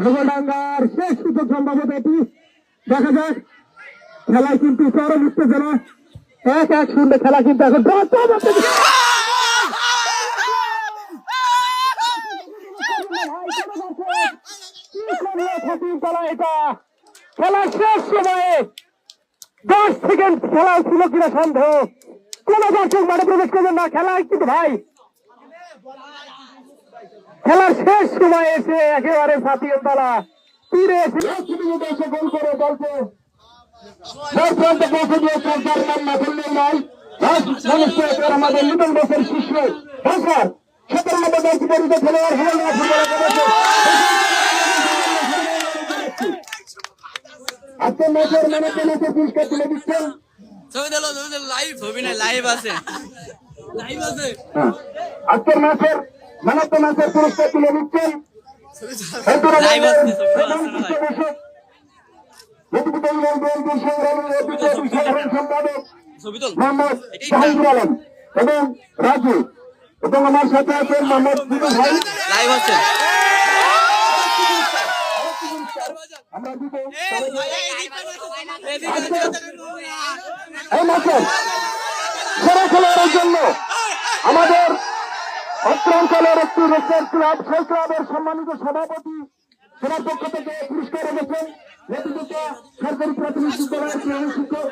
ধোবাডাঙ্গার শেষ সুযোগ সম্ভবত এটি দেখা যাক খেলায় কিন্তু চরম উত্তেজনা 1-1 খেলা কিন্তু এখন এটা খেলার শেষ সময়ে 10 সেকেন্ড খেলা ছিল কিনা সন্দেহ কোন দর্শক মাঠে প্রবেশ করবেন না খেলায় কিন্তু ভাই খেলার শেষ সময় এসে একেবারে ফাতিয়ে তালা তীরে এসে গোল করে দলকে পৌঁছে দিয়ে সরকার নাম না করলেই নয় আমাদের নতুন বছর শিষ্য সরকার 97 দলকে পরিচিত খেলোয়াড় হলেন আজকে ম্যাচের ম্যানেজমেন্টের পুরস্কার তুলে দিচ্ছেন আজকের ম্যাচের ম্যানেজমেন্টের পুরস্কার তুলে দিচ্ছেন মোহাম্মদ জাহাঙ্গীর আলম এবং রাজু এবং আমার সাথে আছেন মোহাম্মদ দুদু ভাই আমরা দিব এই ম্যাচের সেরা খেলোয়াড়ের জন্য আমাদের অঞ্চলের একটি রেসের ক্লাব সেই ক্লাবের সম্মানিত সভাপতি সেনার পক্ষ থেকে পুরস্কার রেখেছেন নেতৃত্ব সরকারি প্রাথমিক বিদ্যালয়ের শিক্ষক